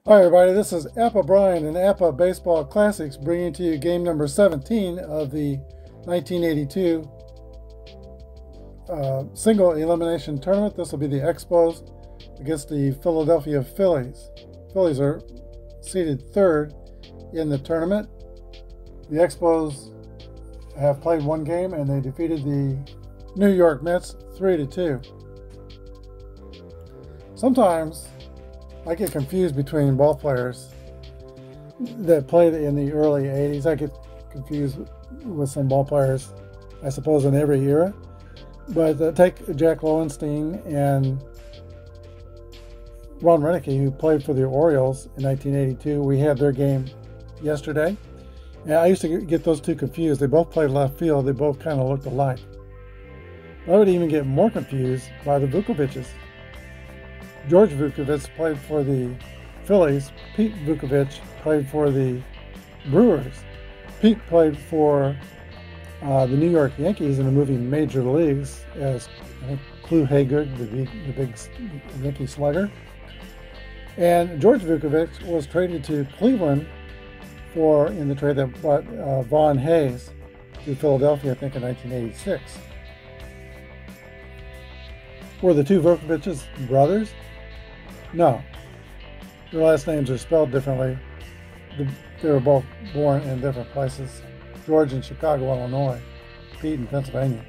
Hi everybody, this is Apba Brian and Apba Baseball Classics bringing to you game number 17 of the 1982 single elimination tournament. This will be the Expos against the Philadelphia Phillies. Phillies are seated third in the tournament. The Expos have played one game and they defeated the New York Mets 3-2. Sometimes I get confused between ball players that played in the early 80s. I get confused with some ball players, I suppose, in every era. But take Jack Lowenstein and Ron Renicky, who played for the Orioles in 1982. We had their game yesterday. And I used to get those two confused. They both played left field. They both kind of looked alike. I would even get more confused by the Vukoviches. George Vukovic played for the Phillies. Pete Vukovic played for the Brewers. Pete played for the New York Yankees in the movie Major Leagues as Clu Haygood, the big Yankee slugger. And George Vukovic was traded to Cleveland in the trade that brought Vaughn Hayes to Philadelphia, I think, in 1986. Were the two Vukovics brothers? No. Their last names are spelled differently. They were both born in different places. George in Chicago, Illinois. Pete in Pennsylvania.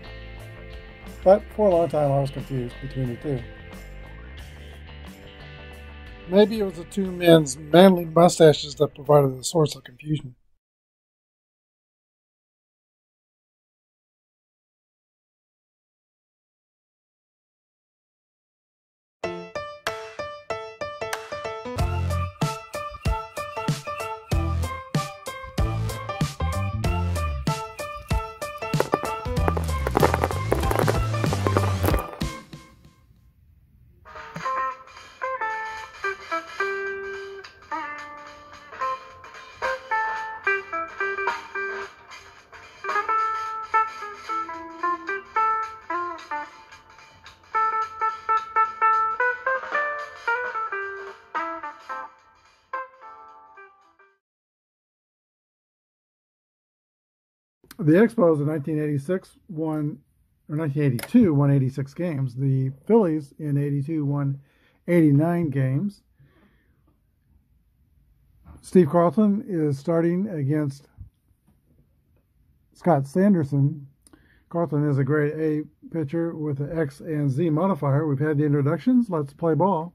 But for a long time I was confused between the two. Maybe it was the two men's manly mustaches that provided the source of confusion. The Expos in 1982 won 86 games. The Phillies in 82 won 89 games. Steve Carlton is starting against Scott Sanderson. Carlton is a grade A pitcher with an X and Z modifier. We've had the introductions. Let's play ball.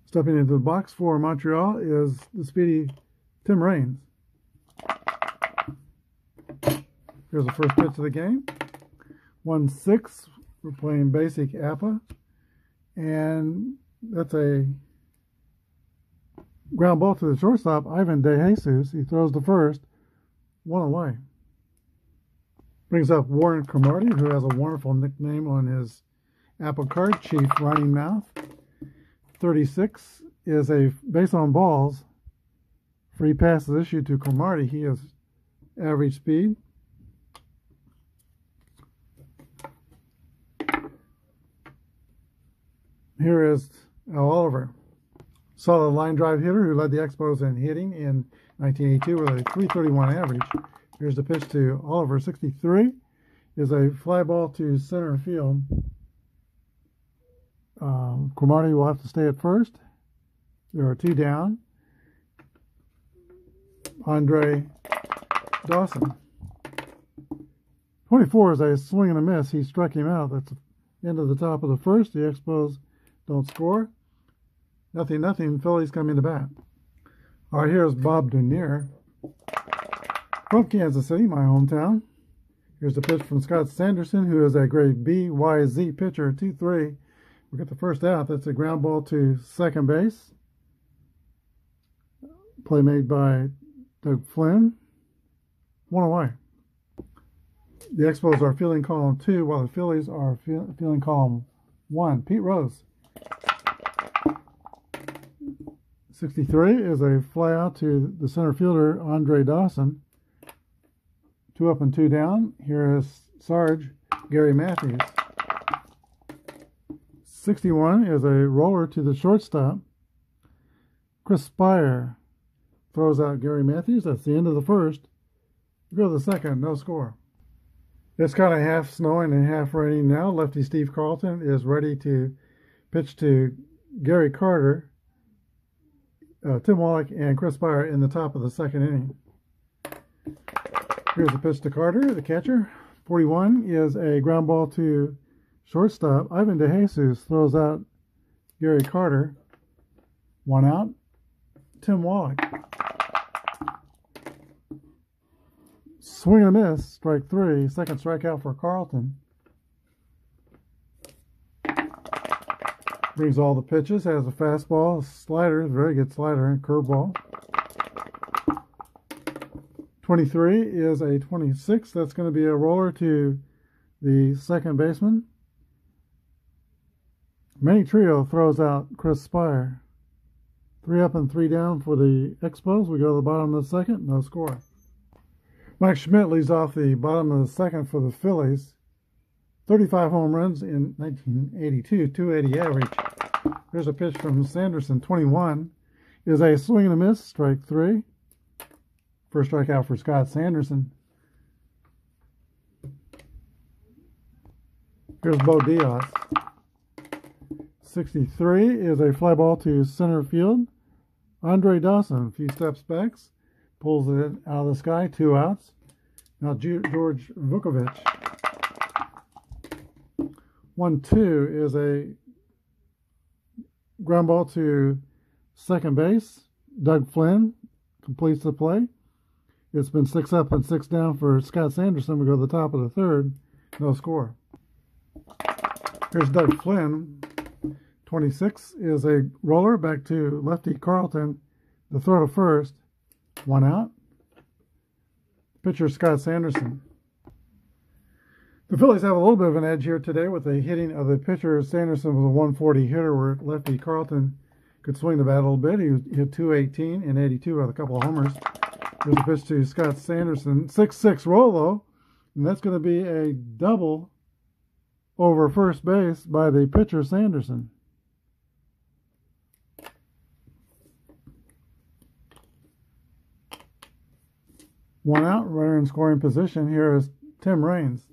Stepping into the box for Montreal is the speedy Tim Raines. Here's the first pitch of the game. 1-6. We're playing basic Apba. And that's a ground ball to the shortstop, Ivan DeJesus. He throws the first. One away. Brings up Warren Cromartie, who has a wonderful nickname on his Apple card, Chief Running Mouth. 36 is a base on balls. Free pass is issued to Cromartie. He has average speed. Here is Al Oliver, solid line drive hitter who led the Expos in hitting in 1982 with a .331 average. Here's the pitch to Oliver. 63 is a fly ball to center field. Cromartie will have to stay at first. There are two down. Andre Dawson. 24 is a swing and a miss. He struck him out. That's the end of the top of the first. The Expos don't score. 0-0. Phillies come into bat. All right, here's Bob Dunier from Kansas City, my hometown. Here's the pitch from Scott Sanderson, who is a grade B YZ pitcher. 2-3. We get the first out. That's a ground ball to second base. Play made by Doug Flynn. One away. The Expos are fielding column 2, while the Phillies are fielding column 1. Pete Rose. 63 is a fly out to the center fielder, Andre Dawson. 2 up and 2 down. Here is Sarge Gary Matthews. 61 is a roller to the shortstop, Chris Spire throws out Gary Matthews. That's the end of the first. We go to the second, no score. It's kind of half snowing and half raining now. Lefty Steve Carlton is ready to pitch to Gary Carter, Tim Wallach, and Chris Spire in the top of the second inning. Here's the pitch to Carter, the catcher. 41 is a ground ball to shortstop. Ivan DeJesus throws out Gary Carter. 1 out. Tim Wallach. Swing and a miss, strike 3. Second strikeout for Carlton. Brings all the pitches, has a fastball, a slider, very good slider, and curveball. 23 is a 26. That's going to be a roller to the second baseman. Manny Trio throws out Chris Spire. 3 up and 3 down for the Expos. We go to the bottom of the second, no score. Mike Schmidt leads off the bottom of the second for the Phillies. 35 home runs in 1982, 280 average. There's a pitch from Sanderson. 21 is a swing and a miss, strike 3. First strikeout for Scott Sanderson. Here's Bo Diaz. 63 is a fly ball to center field. Andre Dawson, a few steps back, pulls it out of the sky, 2 outs. Now George Vukovic. 1-2 is a ground ball to second base. Doug Flynn completes the play. It's been 6 up and 6 down for Scott Sanderson. We go to the top of the third. No score. Here's Doug Flynn. 26 is a roller back to lefty Carlton. The throw to first. 1 out. Pitcher Scott Sanderson. The Phillies have a little bit of an edge here today with the hitting of the pitcher. Sanderson was a 140 hitter where lefty Carlton could swing the bat a little bit. He hit 218 and 82 with a couple of homers. There's a pitch to Scott Sanderson. 6-6 roll, though. And that's going to be a double over first base by the pitcher Sanderson. One out, runner in scoring position. Here is Tim Raines.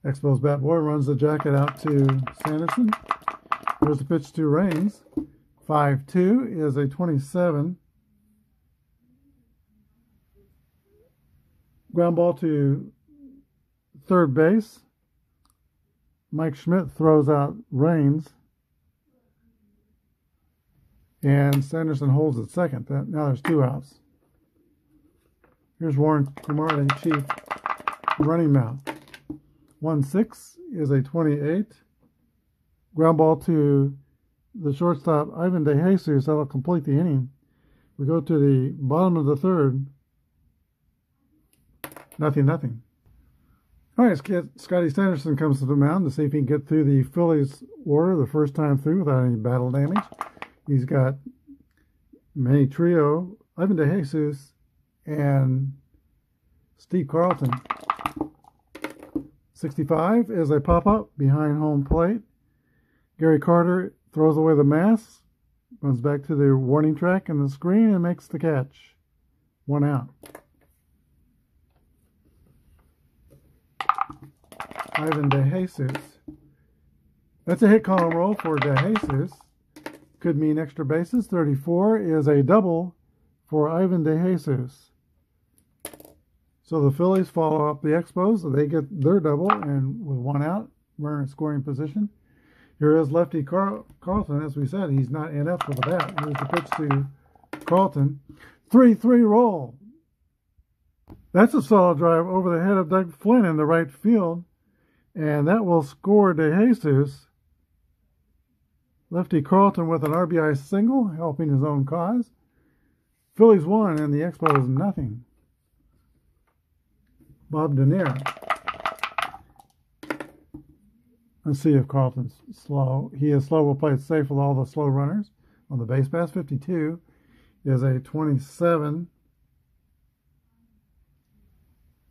Expos bat boy runs the jacket out to Sanderson. There's the pitch to Raines. 5-2 is a 27. Ground ball to third base. Mike Schmidt throws out Raines. And Sanderson holds at second. Now there's 2 outs. Here's Warren Kumar, the chief running mount. 1-6 is a 28. Ground ball to the shortstop, Ivan DeJesus. That'll complete the inning. We go to the bottom of the third. 0-0. All right, Scotty Sanderson comes to the mound to see if he can get through the Phillies order the first time through without any battle damage. He's got Manny Trio, Ivan DeJesus, and Steve Carlton. 65 is a pop-up behind home plate. Gary Carter throws away the mask, runs back to the warning track and the screen, and makes the catch. 1 out. Ivan DeJesus. That's a hit column roll for DeJesus. Could mean extra bases. 34 is a double for Ivan DeJesus. So the Phillies follow up the Expos. So they get their double, and with 1 out, runner in scoring position. Here is lefty Carlton. As we said, he's not inept with the bat. Here's the pitch to Carlton. 3-3 roll. That's a solid drive over the head of Doug Flynn in the right field. And that will score DeJesus. Lefty Carlton with an RBI single, helping his own cause. Phillies 1 and the Expos nothing. Bob Denier. Let's see if Carlton's slow. He is slow. We'll play it safe with all the slow runners on the base pass. 52 is a 27.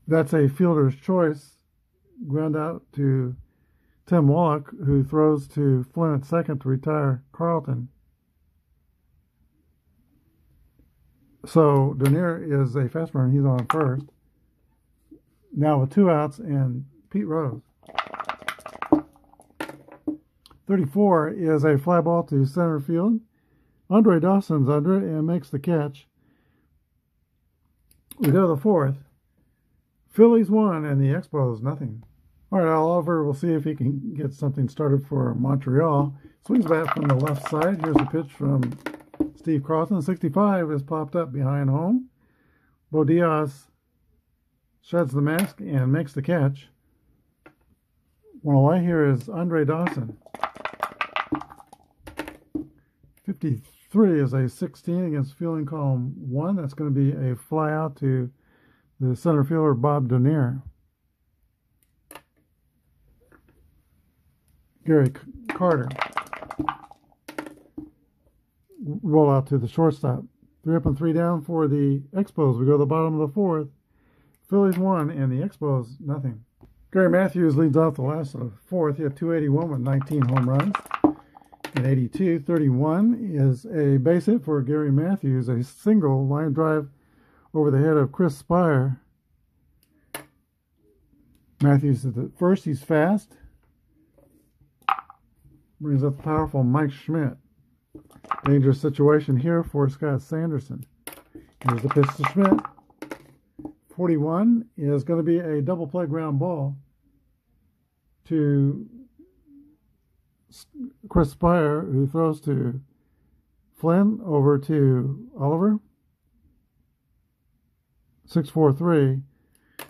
That's a fielder's choice. Ground out to Tim Wallach, who throws to Flynn at second to retire Carlton. So Dernier is a fast runner. He's on first. Now with 2 outs and Pete Rose. 34 is a fly ball to center field. Andre Dawson's under it and makes the catch. We go to the 4th. Phillies 1 and the Expos nothing. All right, Oliver, we'll see if he can get something started for Montreal. Swings back from the left side. Here's a pitch from Steve Carlton. 65 is popped up behind home. Bo Diaz sheds the mask and makes the catch. One away. Here is Andre Dawson. 53 is a 16 against fielding column 1. That's going to be a fly out to the center fielder, Bob Dernier. Gary Carter. Roll out to the shortstop. 3 up and 3 down for the Expos. We go to the bottom of the 4th. Phillies 1 and the Expos nothing. Gary Matthews leads off the last of the 4th. He had 281 with 19 home runs. And 82, 31 is a base hit for Gary Matthews. A single line drive over the head of Chris Spire. Matthews at the first. He's fast. Brings up the powerful Mike Schmidt. Dangerous situation here for Scott Sanderson. Here's the pitch to Schmidt. 41 is going to be a double play ground ball to Chris Spire, who throws to Flynn over to Oliver. 6-4-3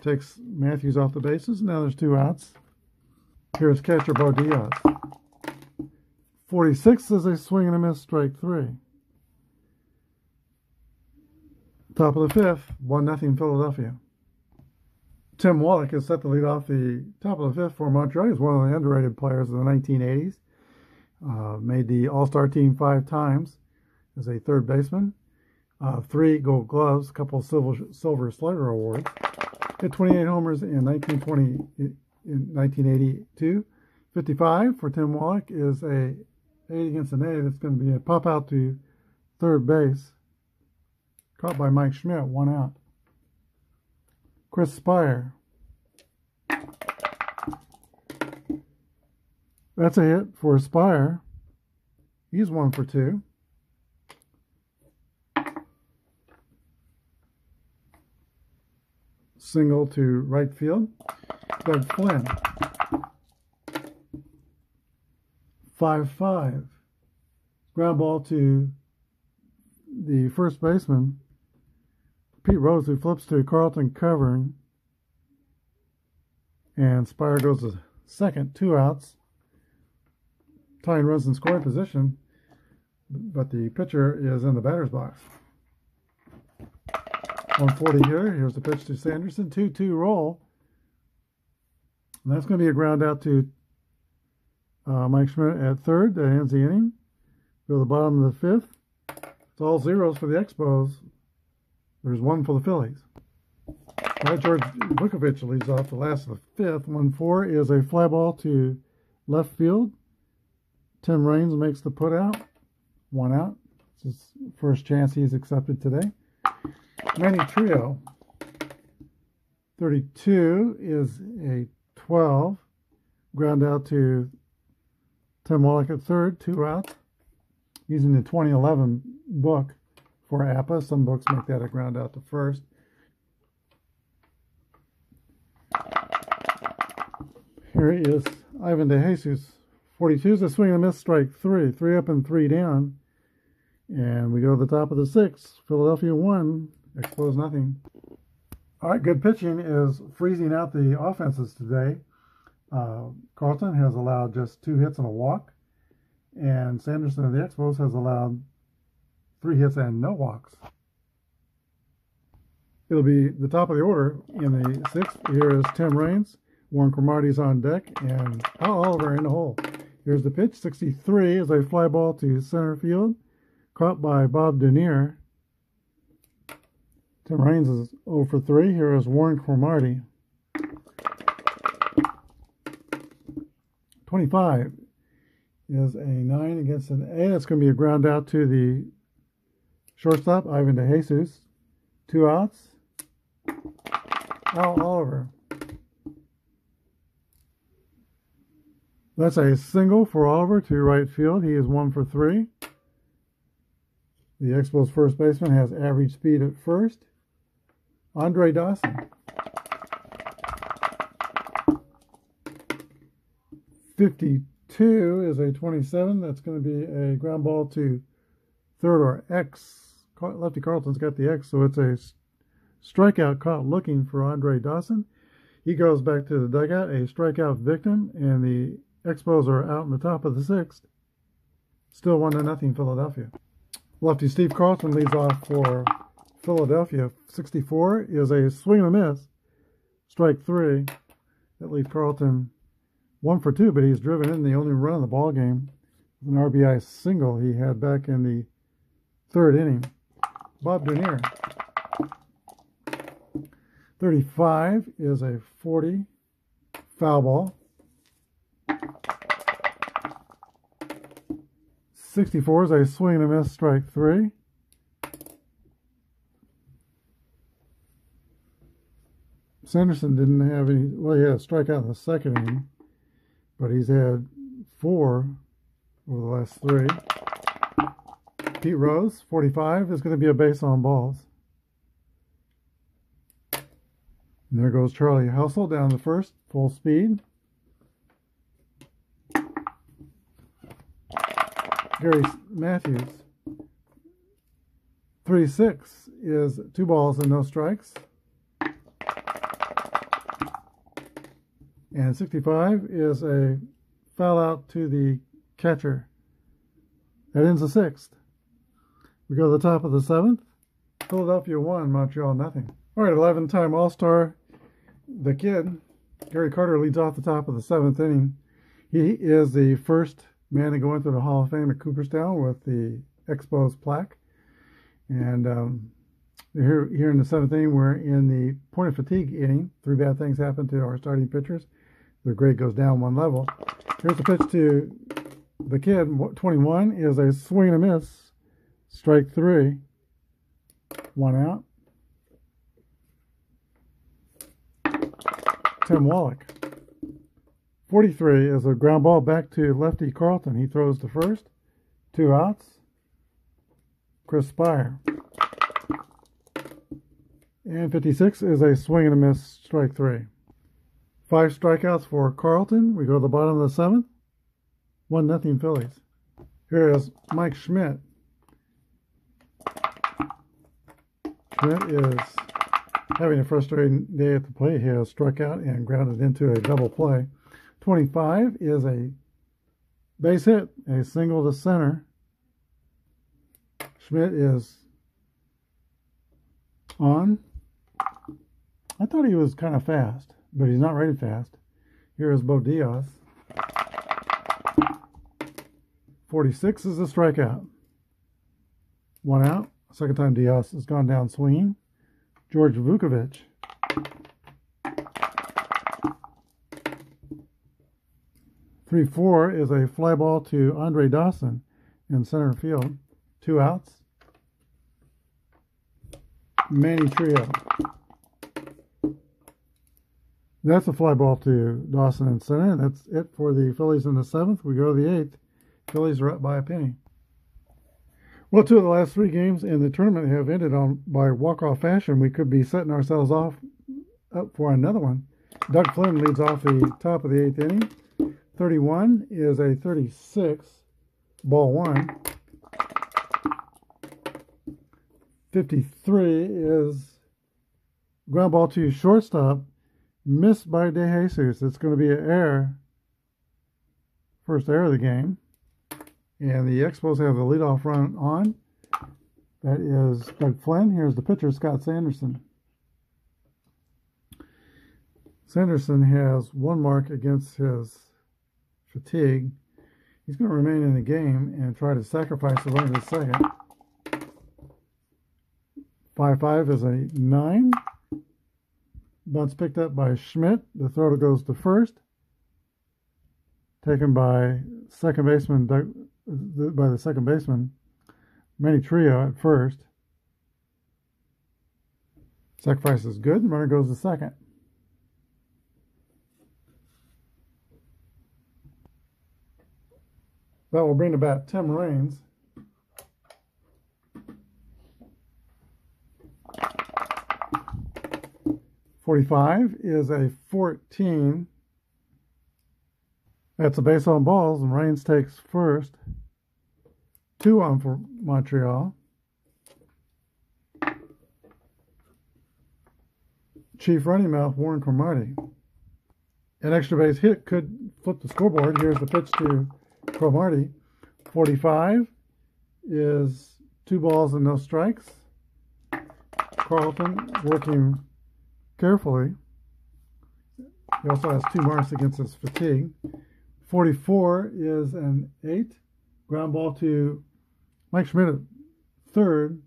takes Matthews off the bases. Now there's 2 outs. Here's catcher Bo Diaz. 46 is a swing and a miss, strike 3. Top of the 5th, 1-0 Philadelphia. Tim Wallach is set to lead off the top of the 5th for Montreal. He's one of the underrated players of the 1980s. Made the All-Star team 5 times as a third baseman. 3 Gold Gloves, a couple of Silver Slugger awards. Hit 28 homers in 1982. 55 for Tim Wallach is a 8 against an 8. That's going to be a pop out to third base. Caught by Mike Schmidt, 1 out. Chris Spire. That's a hit for Spire. He's 1 for 2. Single to right field. Doug Flynn. 5-5. Ground ball to the first baseman, Pete Rose, who flips to Carlton covering. And Spire goes to second, 2 outs. Tying runs in scoring position, but the pitcher is in the batter's box. 140 here. Here's the pitch to Sanderson. 2-2 roll. And that's going to be a ground out to Mike Schmidt at third. That ends the inning. Go to the bottom of the 5th. It's all zeros for the Expos. There's 1 for the Phillies. All right, George Vukovich leads off the last of the 5th. 1-4 is a fly ball to left field. Tim Raines makes the put out. 1 out. It's his first chance he's accepted today. Manny Trio. 32 is a 12. Ground out to Tim Wallach at third. 2 outs. Using the 2011 book for Apba. Some books make that a ground out to first. Here is Ivan DeJesus. 42 is a swing and a miss, strike 3. 3 up and 3 down. And we go to the top of the 6th. Philadelphia 1, Expos nothing. All right, good pitching is freezing out the offenses today. Carlton has allowed just 2 hits and a walk. And Sanderson of the Expos has allowed 3 hits and no walks. It'll be the top of the order in the 6th. Here is Tim Raines. Warren Cromartie's on deck. And Al Oliver in the hole. Here's the pitch. 63 is a fly ball to center field. Caught by Bob Dernier. Tim Raines is 0 for 3. Here is Warren Cromartie. 25 is a 9 against an A. That's going to be a ground out to the shortstop, Ivan DeJesus. 2 outs. Al Oliver. That's a single for Oliver to right field. He is 1 for 3. The Expos first baseman has average speed at first. Andre Dawson. 52 is a 27. That's going to be a ground ball to third or X. Lefty Carlton's got the X, so it's a strikeout caught looking for Andre Dawson. He goes back to the dugout, a strikeout victim, and the Expos are out in the top of the 6th. Still 1-0 Philadelphia. Lefty Steve Carlton leads off for Philadelphia. 64 is a swing and a miss. Strike 3. That leaves Carlton 1 for 2, but he's driven in the only run of the ball game. An RBI single he had back in the 3rd inning. Bob Dunier. 35 is a 40 foul ball. 64 is a swing and a miss, strike 3. Sanderson didn't have any, well, he had a strikeout in the 2nd inning, but he's had 4 over the last 3. Pete Rose, 45, is going to be a base on balls. And there goes Charlie Household down the first, full speed. Gary Matthews. 36 is 2 balls and no strikes. And 65 is a foul out to the catcher. That ends the 6th. We go to the top of the 7th. Philadelphia 1, Montreal 0. All right, 11-time All-Star, the kid, Gary Carter, leads off the top of the 7th inning. He is the first man to go into the Hall of Fame at Cooperstown with the Expos plaque. And here in the 7th inning, we're in the point of fatigue inning. 3 bad things happen to our starting pitchers. Their grade goes down 1 level. Here's the pitch to the kid. 21 is a swing and a miss. Strike 3. 1 out. Tim Wallach. 43 is a ground ball back to lefty Carlton. He throws to first. 2 outs. Chris Spire. And 56 is a swing and a miss, strike 3. 5 strikeouts for Carlton. We go to the bottom of the 7th. 1-0 Phillies. Here is Mike Schmidt. Schmidt is having a frustrating day at the plate. He has struck out and grounded into a double play. 25 is a base hit, a single to center. Schmidt is on. I thought he was kind of fast, but he's not rated fast. Here is Bo Diaz. 46 is a strikeout. 1 out. Second time Diaz has gone down swinging. George Vukovic. 3-4 is a fly ball to Andre Dawson in center field. 2 outs. Manny Trio. That's a fly ball to Dawson in center. That's it for the Phillies in the 7th. We go to the 8th. Phillies are up by a penny. Well, 2 of the last 3 games in the tournament have ended by walk-off fashion. We could be setting ourselves up for another one. Doug Flynn leads off the top of the 8th inning. 31 is a 36, ball 1. 53 is ground ball to shortstop, missed by DeJesus. It's going to be an error, first error of the game. And the Expos have the leadoff run on. That is Doug Flynn. Here's the pitcher, Scott Sanderson. Sanderson has 1 mark against his fatigue. He's going to remain in the game and try to sacrifice the run to the 2nd. 5-5 is a 9. Bunt's picked up by Schmidt. The throw goes to first. taken by the second baseman, Manny Trio at first. Sacrifice is good, and runner goes to second. That will bring to bat Tim Raines. .45 is a 14. That's a base on balls, and Raines takes first. 2-on for Montreal. Chief running mouth, Warren Cromartie. An extra base hit could flip the scoreboard. Here's the pitch to Cromartie. 45 is 2 balls and no strikes. Carlton working carefully. He also has 2 marks against his fatigue. 44 is an 8. Ground ball to Mike Schmidt at third.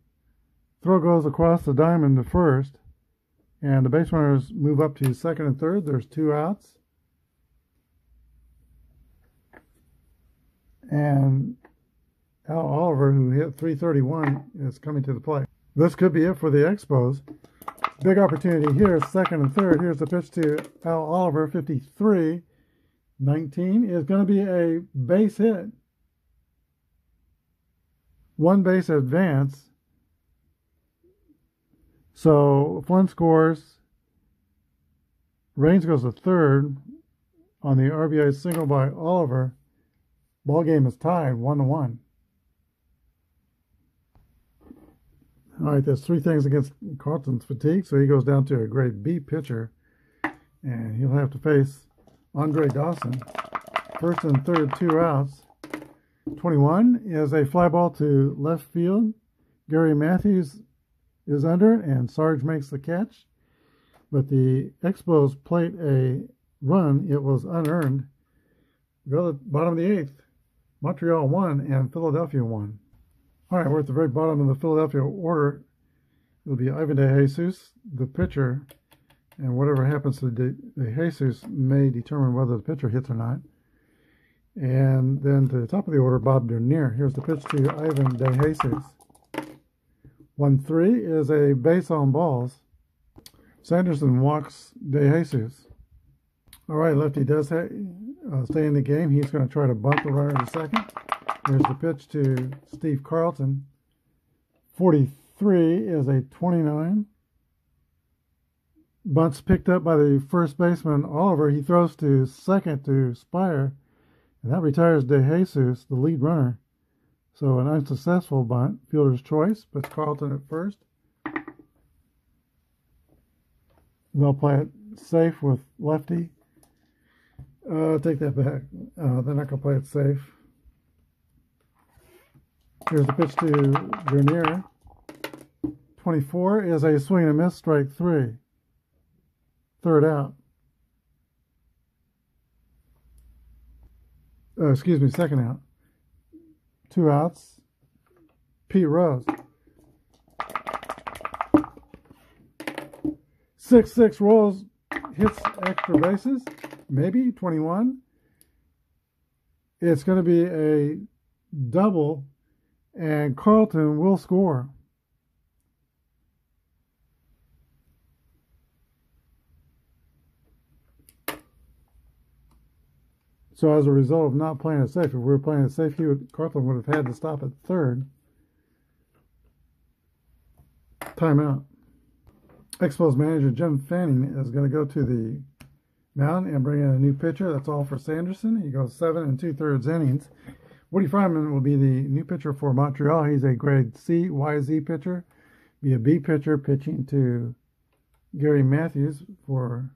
Throw goes across the diamond to first. And the base runners move up to second and third. There's 2 outs. And Al Oliver, who hit .331, is coming to the plate. This could be it for the Expos. Big opportunity here, second and third. Here's the pitch to Al Oliver, 53. 19 is going to be a base hit. 1 base advance. So Flynn scores. Raines goes to third on the RBI single by Oliver. Ball game is tied 1-1. All right, there's 3 things against Carlton's fatigue, so he goes down to a grade B pitcher, and he'll have to face Andre Dawson. First and third, 2 outs. 21 is a fly ball to left field. Gary Matthews is under, and Sarge makes the catch. But the Expos plate a run. It was unearned. Go to the bottom of the 8th. Montreal won, and Philadelphia won. All right, we're at the very bottom of the Philadelphia order. It'll be Ivan DeJesus, the pitcher, and whatever happens to DeJesus may determine whether the pitcher hits or not. And then to the top of the order, Bob Dernier. Here's the pitch to Ivan DeJesus. 1-3 is a base on balls. Sanderson walks DeJesus. All right, lefty does stay in the game. He's going to try to bunt the runner to second. Here's the pitch to Steve Carlton. 43 is a 29. Bunt's picked up by the first baseman, Oliver. He throws to second to Spire, and that retires DeJesus, the lead runner. So an unsuccessful bunt, fielder's choice, puts Carlton at first. They'll play it safe with lefty. Take that back. They're not going to play it safe. Here's the pitch to Dernier. 24 is a swing and a miss, strike 3. Third out. Second out. 2 outs. Pete Rose. 6-6 rolls, hits extra bases. Maybe 21. It's going to be a double, and Carlton will score. So as a result of not playing it safe, if we were playing it safe, Carlton would have had to stop at third. Timeout. Expos manager Jim Fanning is going to go to the mound and bring in a new pitcher. That's all for Sanderson. He goes 7 2/3 innings. Woody Fryman will be the new pitcher for Montreal. He's a grade C YZ pitcher. Be a B pitcher pitching to Gary Matthews for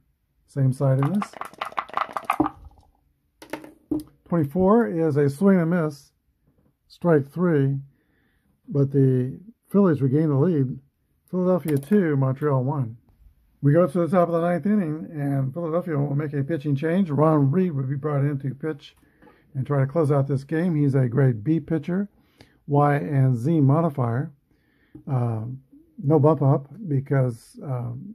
same sidedness. 24 is a swing and miss, strike 3, but the Phillies regain the lead. Philadelphia 2, Montreal 1. We go to the top of the 9th inning, and Philadelphia will make a pitching change. Ron Reed will be brought in to pitch and try to close out this game. He's a grade B pitcher, Y and Z modifier. No bump up because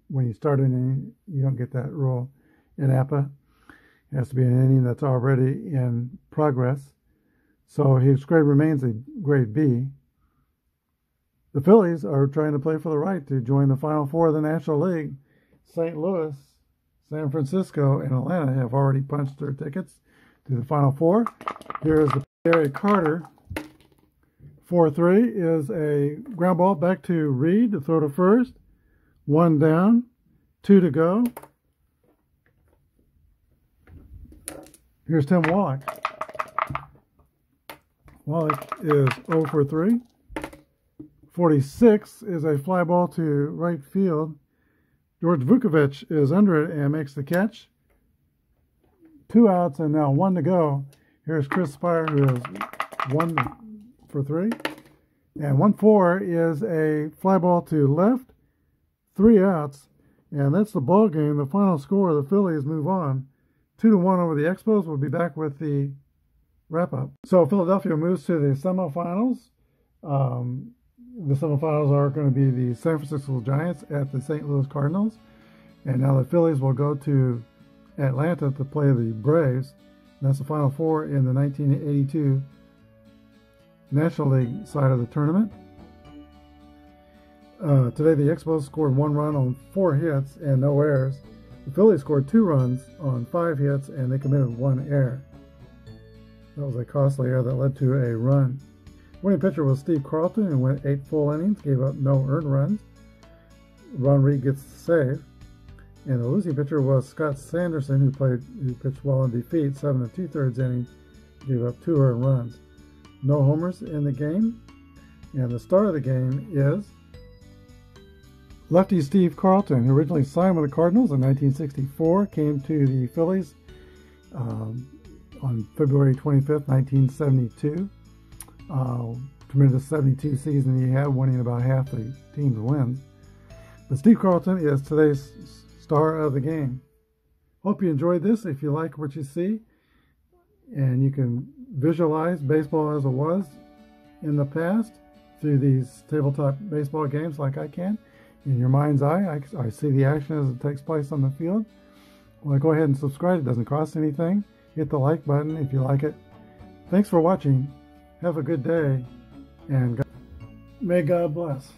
when you start an inning, you don't get that rule in Apba. It has to be an inning that's already in progress. So his grade remains a grade B. The Phillies are trying to play for the right to join the Final Four of the National League. St. Louis, San Francisco, and Atlanta have already punched their tickets to the Final Four. Here is the Gary Carter. 4-3 is a ground ball back to Reed to throw to first. 1 down, 2 to go. Here's Tim Wallach. Wallach is 0 for 3. 46 is a fly ball to right field. George Vukovic is under it and makes the catch. 2 outs and now 1 to go. Here's Chris Spire, who is 1 for 3. And 1-4 is a fly ball to left. 3 outs. And that's the ball game. The final score, the Phillies move on. 2-1 over the Expos. We'll be back with the wrap-up. So Philadelphia moves to the semifinals. The semifinals are going to be the San Francisco Giants at the St. Louis Cardinals. And now the Phillies will go to Atlanta to play the Braves. And that's the Final Four in the 1982 National League side of the tournament. Today the Expos scored 1 run on 4 hits and no errors. The Phillies scored 2 runs on 5 hits and they committed 1 error. That was a costly error that led to a run. Winning pitcher was Steve Carlton, who went 8 full innings, gave up no earned runs. Ron Reed gets the save. And the losing pitcher was Scott Sanderson, who pitched well in defeat, 7 2/3 innings, gave up 2 earned runs. No homers in the game. And the star of the game is lefty Steve Carlton, who originally signed with the Cardinals in 1964, came to the Phillies on February 25th, 1972. Tremendous 72 season he had, winning about half the team's wins. But Steve Carlton is today's star of the game. Hope you enjoyed this. If you like what you see, and you can visualize baseball as it was in the past through these tabletop baseball games like I can, in your mind's eye, I see the action as it takes place on the field. Well, go ahead and subscribe. It doesn't cost anything. Hit the like button if you like it. Thanks for watching. Have a good day, and may God bless.